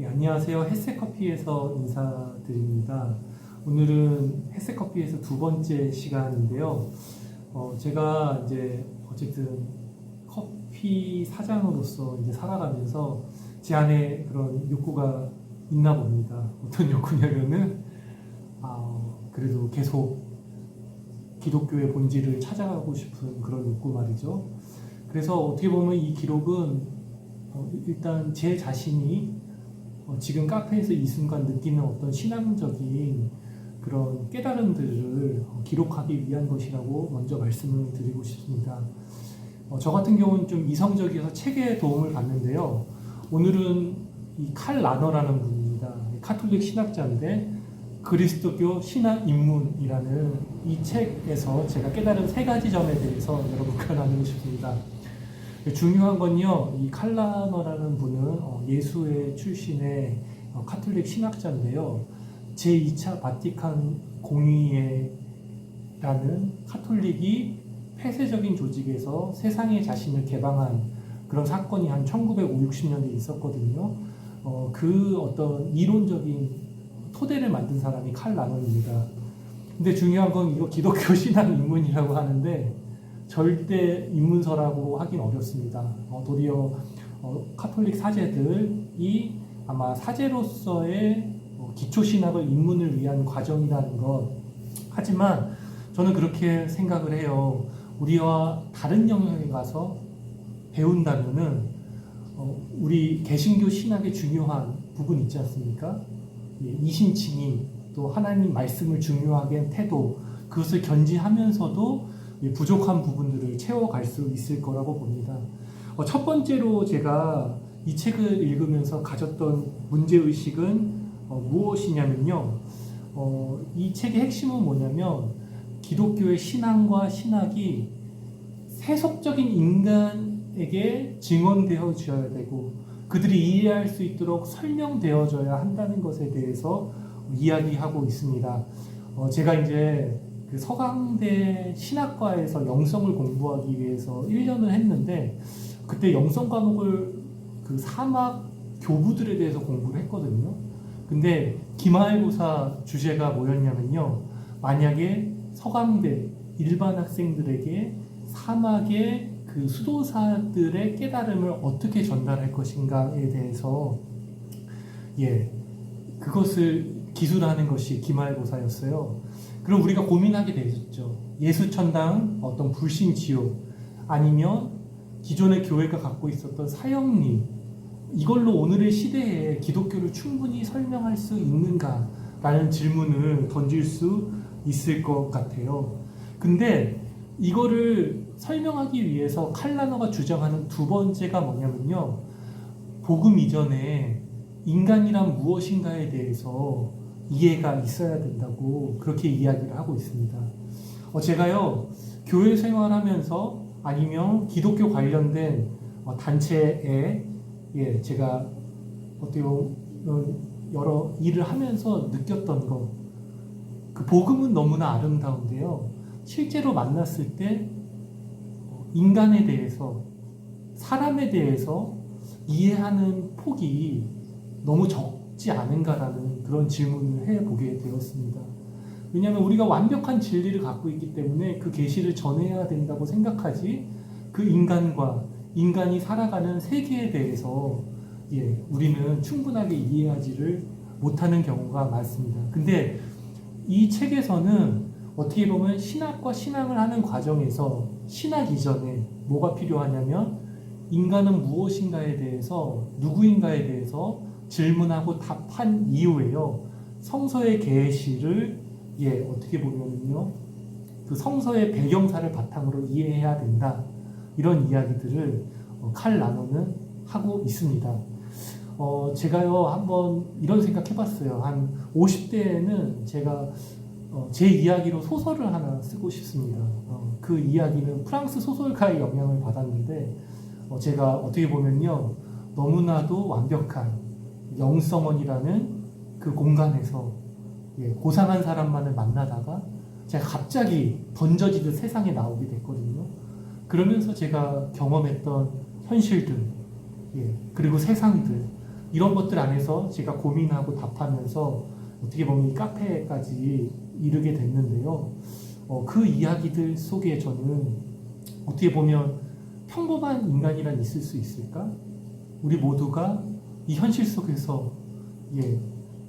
안녕하세요. 햇새커피에서 인사드립니다. 오늘은 햇새커피에서 두 번째 시간인데요. 제가 이제 어쨌든 커피 사장으로서 이제 살아가면서 제 안에 그런 욕구가 있나 봅니다. 어떤 욕구냐면은, 그래도 계속 기독교의 본질을 찾아가고 싶은 그런 욕구 말이죠. 그래서 어떻게 보면 이 기록은 일단 제 자신이 지금 카페에서 이 순간 느끼는 어떤 신앙적인 그런 깨달음들을 기록하기 위한 것이라고 먼저 말씀을 드리고 싶습니다. 저 같은 경우는 좀 이성적이어서 책에 도움을 받는데요. 오늘은 이 칼 라너라는 분입니다. 카톨릭 신학자인데 그리스도교 신학 입문이라는 이 책에서 제가 깨달은 세 가지 점에 대해서 여러분과 나누고 싶습니다. 중요한 건요, 이 칼라너라는 분은 예수회 출신의 카톨릭 신학자인데요. 제2차 바티칸 공의회라는 카톨릭이 폐쇄적인 조직에서 세상의 자신을 개방한 그런 사건이 한 1950년대에 있었거든요. 그 어떤 이론적인 토대를 만든 사람이 칼라너입니다. 근데 중요한 건 이거 기독교 신학 입문이라고 하는데 절대 입문서라고 하긴 어렵습니다. 도리어 카톨릭 사제들이 아마 사제로서의 기초신학을 입문을 위한 과정이라는 것. 하지만 저는 그렇게 생각을 해요. 우리와 다른 영역에 가서 배운다면은 우리 개신교 신학의 중요한 부분 있지 않습니까? 이신칭의, 또 하나님 말씀을 중요하게 한 태도, 그것을 견지하면서도 부족한 부분들을 채워갈 수 있을 거라고 봅니다. 첫 번째로 제가 이 책을 읽으면서 가졌던 문제의식은 무엇이냐면요. 이 책의 핵심은 뭐냐면 기독교의 신앙과 신학이 세속적인 인간에게 증언되어져야 되고 그들이 이해할 수 있도록 설명되어져야 한다는 것에 대해서 이야기하고 있습니다. 제가 이제 그 서강대 신학과에서 영성을 공부하기 위해서 1년을 했는데 그때 영성 과목을 그 사막 교부들에 대해서 공부를 했거든요. 근데 기말고사 주제가 뭐였냐면요. 만약에 서강대 일반 학생들에게 사막의 그 수도사들의 깨달음을 어떻게 전달할 것인가에 대해서 그것을 기술하는 것이 기말고사였어요. 그럼 우리가 고민하게 되죠. 예수천당, 어떤 불신지옥, 아니면 기존의 교회가 갖고 있었던 사형리, 이걸로 오늘의 시대에 기독교를 충분히 설명할 수 있는가라는 질문을 던질 수 있을 것 같아요. 근데 이거를 설명하기 위해서 칼라너가 주장하는 두 번째가 뭐냐면요. 복음 이전에 인간이란 무엇인가에 대해서 이해가 있어야 된다고 그렇게 이야기를 하고 있습니다. 제가요, 교회 생활하면서 아니면 기독교 관련된 단체에 제가 어떻게 보면 여러 일을 하면서 느꼈던 것, 그 복음은 너무나 아름다운데요. 실제로 만났을 때 인간에 대해서, 사람에 대해서 이해하는 폭이 너무 적지 않은가라는 그런 질문을 해보게 되었습니다. 왜냐하면 우리가 완벽한 진리를 갖고 있기 때문에 그 계시를 전해야 된다고 생각하지 그 인간과 인간이 살아가는 세계에 대해서 우리는 충분하게 이해하지를 못하는 경우가 많습니다. 근데 이 책에서는 어떻게 보면 신학과 신앙을 하는 과정에서 신학 이전에 뭐가 필요하냐면 인간은 무엇인가에 대해서 누구인가에 대해서 질문하고 답한 이후에요. 성서의 계시를 어떻게 보면요. 그 성서의 배경사를 바탕으로 이해해야 된다. 이런 이야기들을 칼 라너는 하고 있습니다. 제가요 한번 이런 생각 해봤어요. 한 50대에는 제가 제 이야기로 소설을 하나 쓰고 싶습니다. 그 이야기는 프랑스 소설가의 영향을 받았는데 제가 어떻게 보면요 너무나도 완벽한 영성원이라는 그 공간에서 고상한 사람만을 만나다가 제가 갑자기 던져지듯 세상에 나오게 됐거든요. 그러면서 제가 경험했던 현실들, 그리고 세상들, 이런 것들 안에서 제가 고민하고 답하면서 어떻게 보면 이 카페까지 이르게 됐는데요. 그 이야기들 속에 저는 어떻게 보면 평범한 인간이란 있을 수 있을까? 우리 모두가 이 현실 속에서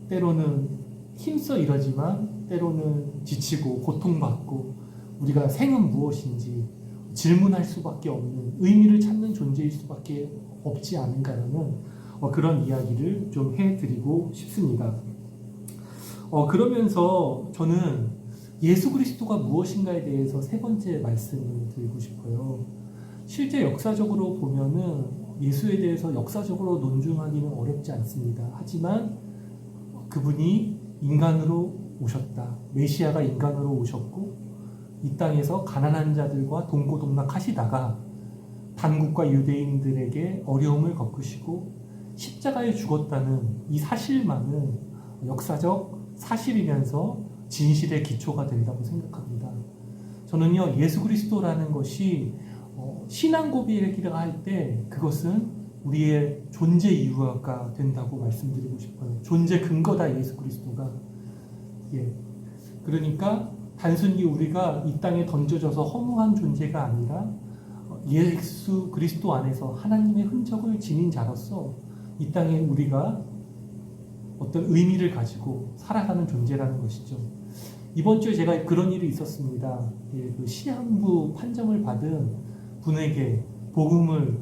때로는 힘써 이러지만 때로는 지치고 고통받고 우리가 생은 무엇인지 질문할 수밖에 없는 의미를 찾는 존재일 수밖에 없지 않은가라는 그런 이야기를 좀 해드리고 싶습니다. 그러면서 저는 예수 그리스도가 무엇인가에 대해서 세 번째 말씀을 드리고 싶어요. 실제 역사적으로 보면은 예수에 대해서 역사적으로 논증하기는 어렵지 않습니다. 하지만 그분이 인간으로 오셨다. 메시아가 인간으로 오셨고 이 땅에서 가난한 자들과 동고동락하시다가 반국과 유대인들에게 어려움을 겪으시고 십자가에 죽었다는 이 사실만은 역사적 사실이면서 진실의 기초가 된다고 생각합니다. 저는요, 예수 그리스도라는 것이 신앙 고백이라 할 때 그것은 우리의 존재 이유가 된다고 말씀드리고 싶어요. 존재 근거다, 예수 그리스도가. 그러니까 단순히 우리가 이 땅에 던져져서 허무한 존재가 아니라 예수 그리스도 안에서 하나님의 흔적을 지닌 자로서 이 땅에 우리가 어떤 의미를 가지고 살아가는 존재라는 것이죠. 이번 주에 제가 그런 일이 있었습니다. 그 시한부 판정을 받은 분에게 복음을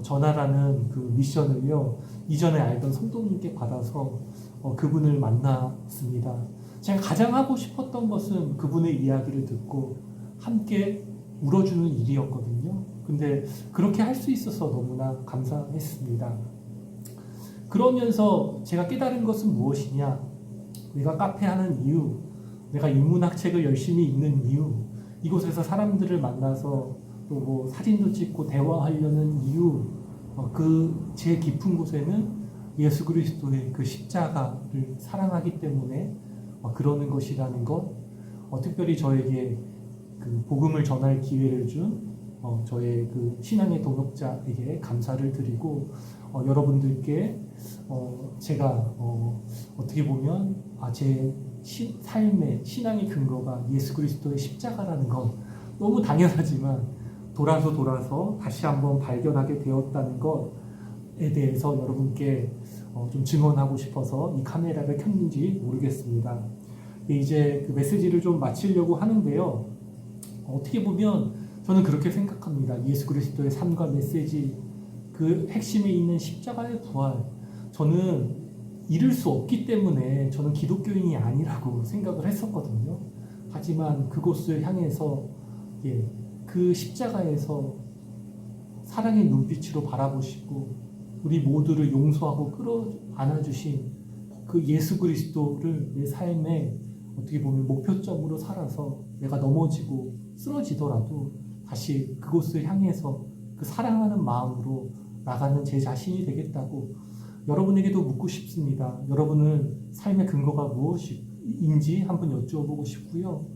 전하라는 그 미션을요, 이전에 알던 성도님께 받아서 그분을 만났습니다. 제가 가장 하고 싶었던 것은 그분의 이야기를 듣고 함께 울어주는 일이었거든요. 근데 그렇게 할 수 있어서 너무나 감사했습니다. 그러면서 제가 깨달은 것은 무엇이냐? 내가 카페 하는 이유, 내가 인문학 책을 열심히 읽는 이유, 이곳에서 사람들을 만나서 또 뭐 사진도 찍고 대화하려는 이유, 그 제 깊은 곳에는 예수 그리스도의 그 십자가를 사랑하기 때문에 그러는 것이라는 것, 특별히 저에게 그 복음을 전할 기회를 준 저의 그 신앙의 동역자에게 감사를 드리고 여러분들께 제가 어떻게 보면 제 삶의 신앙의 근거가 예수 그리스도의 십자가라는 건 너무 당연하지만 돌아서 다시 한번 발견하게 되었다는 것에 대해서 여러분께 좀 증언하고 싶어서 이 카메라를 켰는지 모르겠습니다. 이제 그 메시지를 좀 마치려고 하는데요. 어떻게 보면 저는 그렇게 생각합니다. 예수 그리스도의 삶과 메시지, 그 핵심에 있는 십자가의 부활, 저는 이룰 수 없기 때문에 저는 기독교인이 아니라고 생각을 했었거든요. 하지만 그곳을 향해서 그 십자가에서 사랑의 눈빛으로 바라보시고 우리 모두를 용서하고 끌어안아주신 그 예수 그리스도를 내 삶에 어떻게 보면 목표점으로 살아서 내가 넘어지고 쓰러지더라도 다시 그곳을 향해서 그 사랑하는 마음으로 나가는 제 자신이 되겠다고 여러분에게도 묻고 싶습니다. 여러분은 삶의 근거가 무엇인지 한번 여쭤보고 싶고요.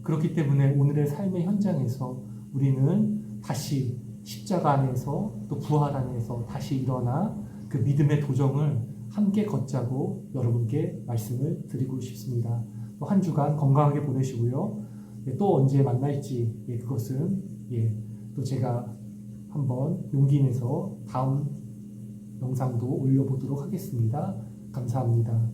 그렇기 때문에 오늘의 삶의 현장에서 우리는 다시 십자가 안에서 또 부활 안에서 다시 일어나 그 믿음의 도정을 함께 걷자고 여러분께 말씀을 드리고 싶습니다. 또 한 주간 건강하게 보내시고요. 또 언제 만날지 그것은 또 제가 한번 용기 내서 다음 영상도 올려보도록 하겠습니다. 감사합니다.